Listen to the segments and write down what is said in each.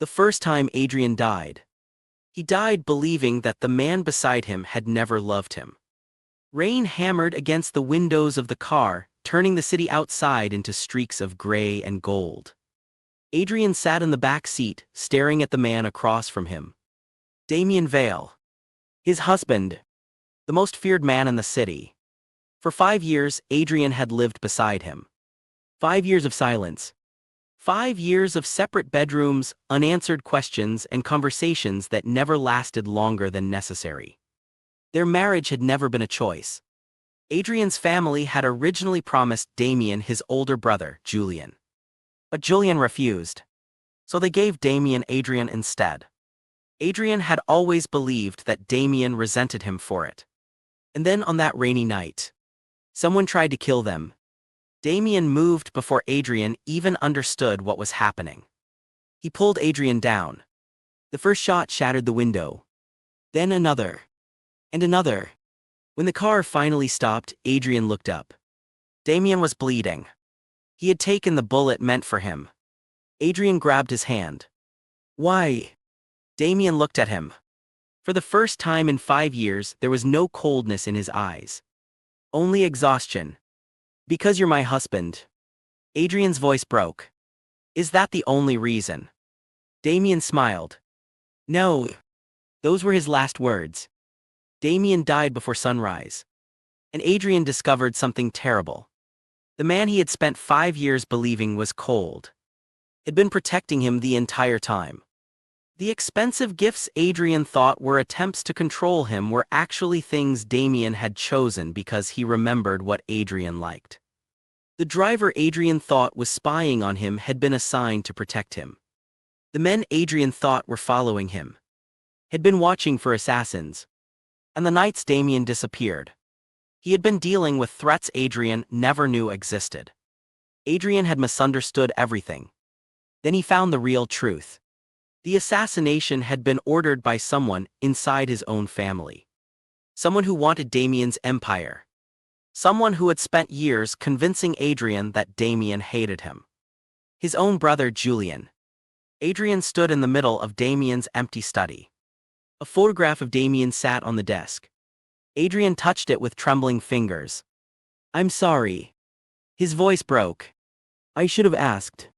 The first time Adrian died. He died believing that the man beside him had never loved him. Rain hammered against the windows of the car, turning the city outside into streaks of gray and gold. Adrian sat in the back seat, staring at the man across from him. Damian Vale. His husband. The most feared man in the city. For 5 years, Adrian had lived beside him. 5 years of silence. 5 years of separate bedrooms, unanswered questions, and conversations that never lasted longer than necessary. Their marriage had never been a choice. Adrian's family had originally promised Damian his older brother, Julian. But Julian refused. So they gave Damian Adrian instead. Adrian had always believed that Damian resented him for it. And then on that rainy night, someone tried to kill them. Damian moved before Adrian even understood what was happening. He pulled Adrian down. The first shot shattered the window. Then another. And another. When the car finally stopped, Adrian looked up. Damian was bleeding. He had taken the bullet meant for him. Adrian grabbed his hand. Why? Damian looked at him. For the first time in 5 years, there was no coldness in his eyes. Only exhaustion. Because you're my husband. Adrian's voice broke. Is that the only reason? Damian smiled. No. Those were his last words. Damian died before sunrise. And Adrian discovered something terrible. The man he had spent 5 years believing was cold had been protecting him the entire time. The expensive gifts Adrian thought were attempts to control him were actually things Damian had chosen because he remembered what Adrian liked. The driver Adrian thought was spying on him had been assigned to protect him. The men Adrian thought were following him had been watching for assassins. And the nights Damian disappeared, he had been dealing with threats Adrian never knew existed. Adrian had misunderstood everything. Then he found the real truth. The assassination had been ordered by someone inside his own family. Someone who wanted Damian's empire. Someone who had spent years convincing Adrian that Damian hated him. His own brother Julian. Adrian stood in the middle of Damian's empty study. A photograph of Damian sat on the desk. Adrian touched it with trembling fingers. I'm sorry. His voice broke. I should have asked.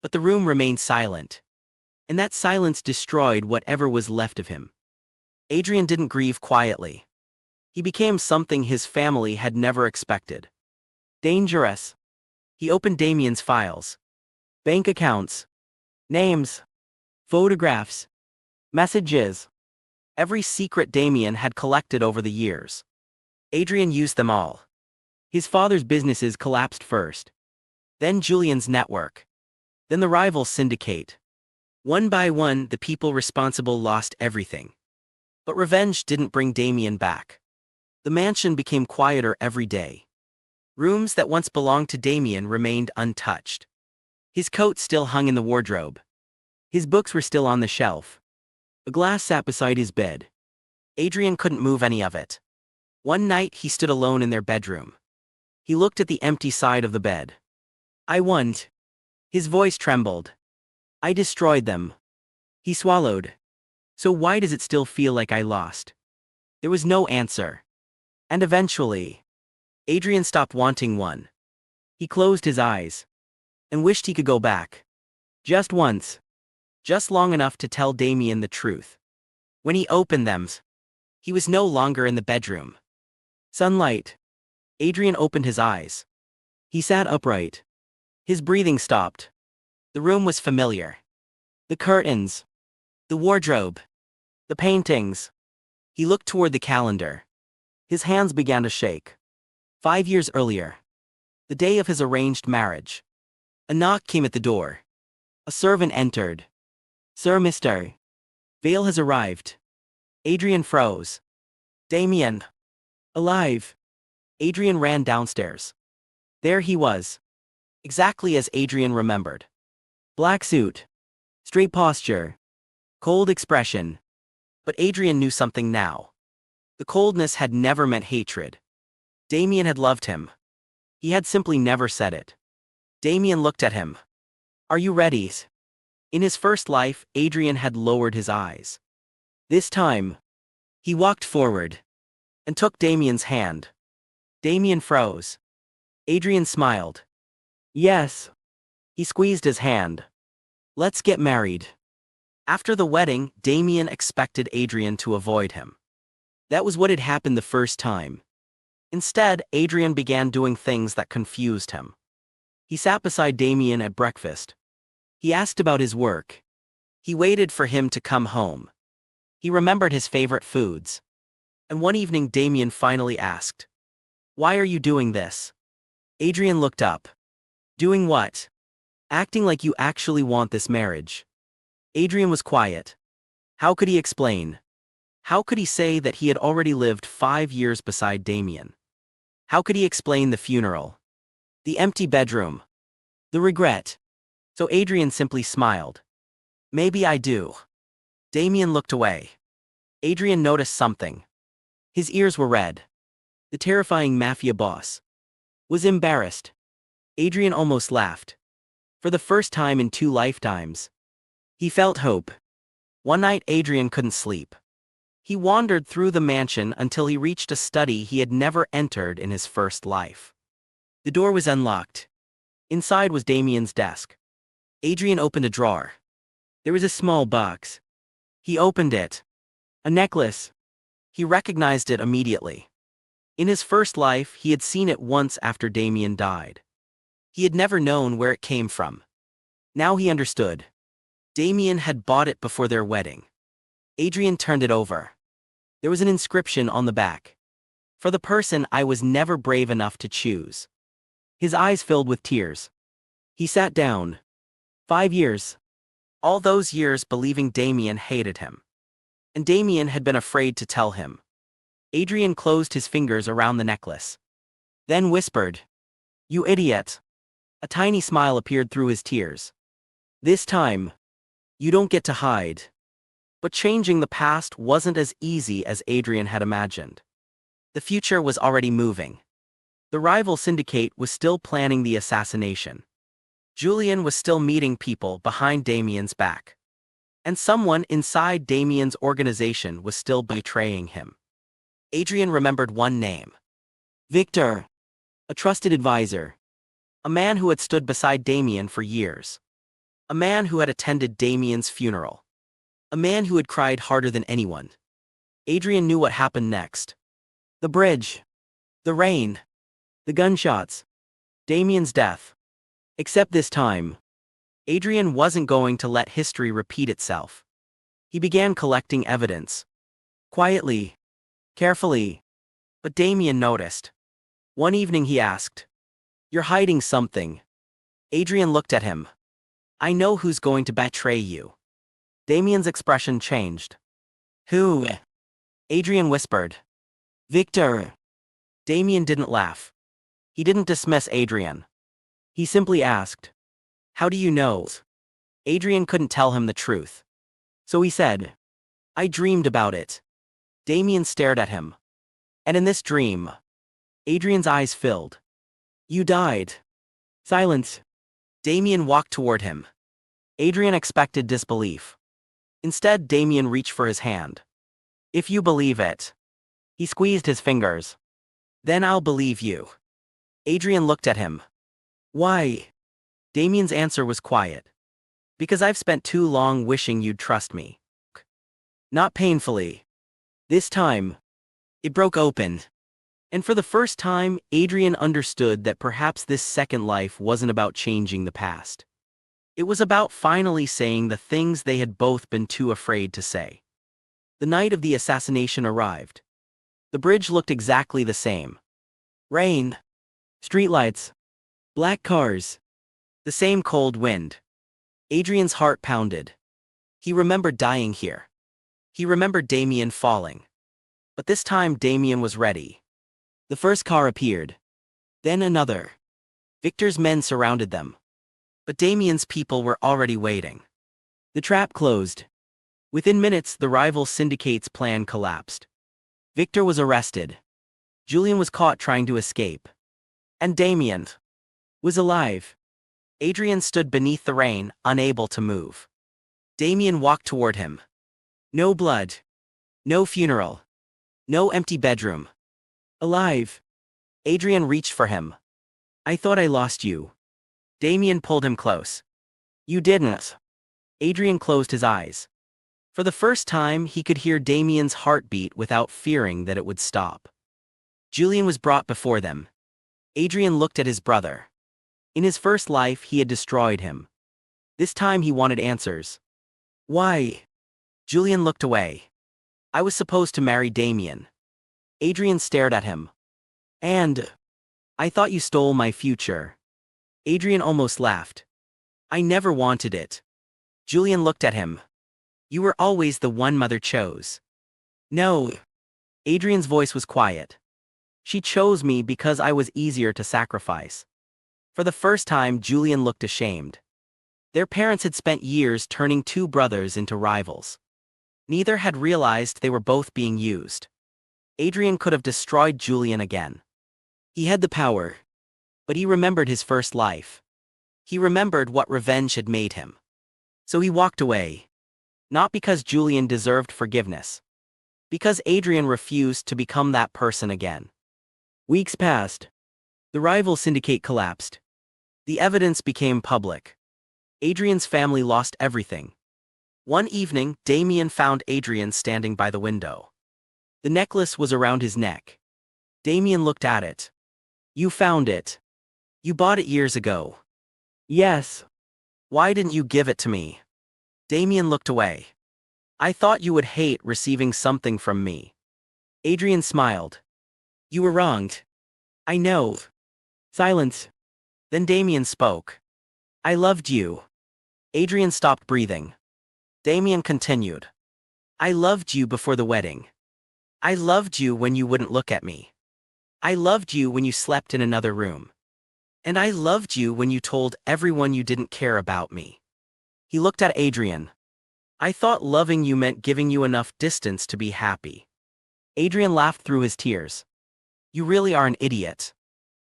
But the room remained silent. And that silence destroyed whatever was left of him. Adrian didn't grieve quietly. He became something his family had never expected. Dangerous. He opened Damian's files. Bank accounts. Names. Photographs. Messages. Every secret Damian had collected over the years. Adrian used them all. His father's businesses collapsed first. Then Julian's network. Then the rival syndicate. One by one, the people responsible lost everything. But revenge didn't bring Damian back. The mansion became quieter every day. Rooms that once belonged to Damian remained untouched. His coat still hung in the wardrobe. His books were still on the shelf. A glass sat beside his bed. Adrian couldn't move any of it. One night he stood alone in their bedroom. He looked at the empty side of the bed. I won. His voice trembled. I destroyed them. He swallowed. So why does it still feel like I lost? There was no answer. And eventually, Adrian stopped wanting one. He closed his eyes and wished he could go back. Just once. Just long enough to tell Damian the truth. When he opened them, he was no longer in the bedroom. Sunlight. Adrian opened his eyes. He sat upright. His breathing stopped. The room was familiar. The curtains. The wardrobe. The paintings. He looked toward the calendar. His hands began to shake. 5 years earlier. The day of his arranged marriage. A knock came at the door. A servant entered. Sir, Mr. Vale has arrived. Adrian froze. Damian. Alive. Adrian ran downstairs. There he was. Exactly as Adrian remembered. Black suit. Straight posture. Cold expression. But Adrian knew something now. The coldness had never meant hatred. Damian had loved him. He had simply never said it. Damian looked at him. Are you ready? In his first life, Adrian had lowered his eyes. This time, he walked forward and took Damian's hand. Damian froze. Adrian smiled. Yes. He squeezed his hand. Let's get married. After the wedding, Damian expected Adrian to avoid him. That was what had happened the first time. Instead, Adrian began doing things that confused him. He sat beside Damian at breakfast. He asked about his work. He waited for him to come home. He remembered his favorite foods. And one evening Damian finally asked, "Why are you doing this?" Adrian looked up. "Doing what?" "Acting like you actually want this marriage." Adrian was quiet. How could he explain? How could he say that he had already lived 5 years beside Damian? How could he explain the funeral? The empty bedroom? The regret? So Adrian simply smiled. "Maybe I do." Damian looked away. Adrian noticed something. His ears were red. The terrifying Mafia boss was embarrassed. Adrian almost laughed. For the first time in 2 lifetimes, he felt hope. One night Adrian couldn't sleep. He wandered through the mansion until he reached a study he had never entered in his first life. The door was unlocked. Inside was Damian's desk. Adrian opened a drawer. There was a small box. He opened it. A necklace. He recognized it immediately. In his first life, he had seen it once after Damian died. He had never known where it came from. Now he understood. Damian had bought it before their wedding. Adrian turned it over. There was an inscription on the back. "For the person I was never brave enough to choose." His eyes filled with tears. He sat down. 5 years. All those years believing Damian hated him. And Damian had been afraid to tell him. Adrian closed his fingers around the necklace. Then whispered, "You idiot." A tiny smile appeared through his tears. "This time, you don't get to hide." But changing the past wasn't as easy as Adrian had imagined. The future was already moving. The rival syndicate was still planning the assassination. Julian was still meeting people behind Damian's back. And someone inside Damian's organization was still betraying him. Adrian remembered one name. Victor. A trusted advisor. A man who had stood beside Damian for years. A man who had attended Damian's funeral. A man who had cried harder than anyone. Adrian knew what happened next. The bridge. The rain. The gunshots. Damian's death. Except this time, Adrian wasn't going to let history repeat itself. He began collecting evidence. Quietly. Carefully. But Damian noticed. One evening he asked, "You're hiding something." Adrian looked at him. "I know who's going to betray you." Damian's expression changed. "Who?" Adrian whispered. "Victor." Damian didn't laugh. He didn't dismiss Adrian. He simply asked, "How do you know?" Adrian couldn't tell him the truth. So he said, "I dreamed about it." Damian stared at him. "And in this dream," Adrian's eyes filled. "You died." Silence. Damian walked toward him. Adrian expected disbelief. Instead, Damian reached for his hand. "If you believe it." He squeezed his fingers. "Then I'll believe you." Adrian looked at him. "Why?" Damian's answer was quiet. "Because I've spent too long wishing you'd trust me." Not painfully. This time, it broke open. And for the first time, Adrian understood that perhaps this second life wasn't about changing the past. It was about finally saying the things they had both been too afraid to say. The night of the assassination arrived. The bridge looked exactly the same. Rain. Streetlights. Black cars. The same cold wind. Adrian's heart pounded. He remembered dying here. He remembered Damian falling. But this time Damian was ready. The first car appeared. Then another. Victor's men surrounded them. But Damian's people were already waiting. The trap closed. Within minutes, the rival syndicate's plan collapsed. Victor was arrested. Julian was caught trying to escape. And Damian was alive. Adrian stood beneath the rain, unable to move. Damian walked toward him. No blood. No funeral. No empty bedroom. Alive. Adrian reached for him. I thought I lost you. Damian pulled him close. You didn't. Adrian closed his eyes. For the first time, he could hear Damian's heartbeat without fearing that it would stop. Julian was brought before them. Adrian looked at his brother. In his first life, he had destroyed him. This time he wanted answers. Why? Julian looked away. I was supposed to marry Damian. Adrian stared at him. And I thought you stole my future. Adrian almost laughed. I never wanted it. Julian looked at him. You were always the one mother chose. No. Adrian's voice was quiet. She chose me because I was easier to sacrifice. For the first time, Julian looked ashamed. Their parents had spent years turning two brothers into rivals. Neither had realized they were both being used. Adrian could have destroyed Julian again. He had the power. But he remembered his first life. He remembered what revenge had made him. So he walked away. Not because Julian deserved forgiveness. Because Adrian refused to become that person again. Weeks passed. The rival syndicate collapsed. The evidence became public. Adrian's family lost everything. One evening, Damian found Adrian standing by the window. The necklace was around his neck. Damian looked at it. You found it. You bought it years ago. Yes. Why didn't you give it to me? Damian looked away. I thought you would hate receiving something from me. Adrian smiled. You were wronged. I know. Silence. Then Damian spoke. I loved you. Adrian stopped breathing. Damian continued. I loved you before the wedding. I loved you when you wouldn't look at me. I loved you when you slept in another room. And I loved you when you told everyone you didn't care about me. He looked at Adrian. I thought loving you meant giving you enough distance to be happy. Adrian laughed through his tears. You really are an idiot.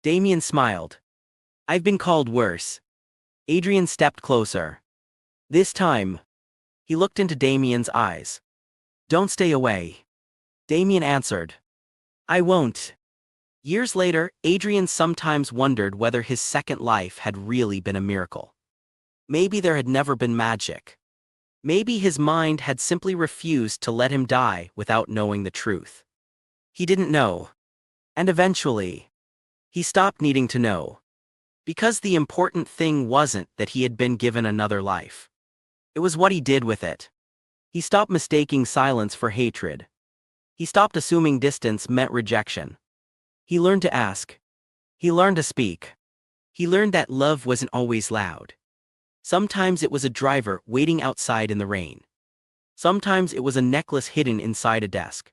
Damian smiled. I've been called worse. Adrian stepped closer. This time. He looked into Damian's eyes. Don't stay away. Damian answered. I won't. Years later, Adrian sometimes wondered whether his second life had really been a miracle. Maybe there had never been magic. Maybe his mind had simply refused to let him die without knowing the truth. He didn't know. And eventually, he stopped needing to know. Because the important thing wasn't that he had been given another life. It was what he did with it. He stopped mistaking silence for hatred. He stopped assuming distance meant rejection. He learned to ask. He learned to speak. He learned that love wasn't always loud. Sometimes it was a driver waiting outside in the rain. Sometimes it was a necklace hidden inside a desk.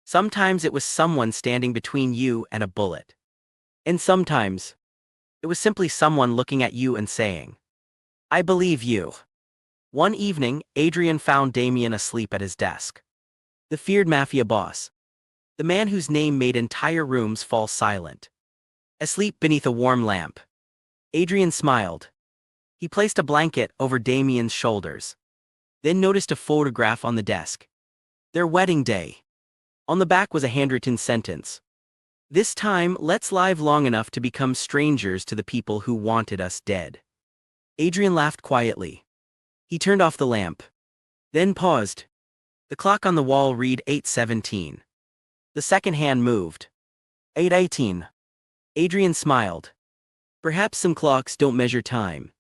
Sometimes it was someone standing between you and a bullet. And sometimes, it was simply someone looking at you and saying, I believe you. One evening, Adrian found Damian asleep at his desk. The feared Mafia boss. The man whose name made entire rooms fall silent. Asleep beneath a warm lamp. Adrian smiled. He placed a blanket over Damian's shoulders. Then noticed a photograph on the desk. Their wedding day. On the back was a handwritten sentence. This time, let's live long enough to become strangers to the people who wanted us dead. Adrian laughed quietly. He turned off the lamp. Then paused. The clock on the wall read 8:17. The second hand moved. 8:18. Adrian smiled. Perhaps some clocks don't measure time.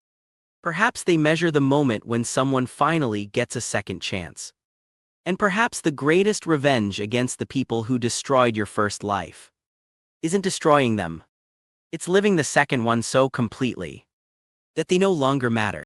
Perhaps they measure the moment when someone finally gets a second chance. And perhaps the greatest revenge against the people who destroyed your first life isn't destroying them. It's living the second one so completely that they no longer matter.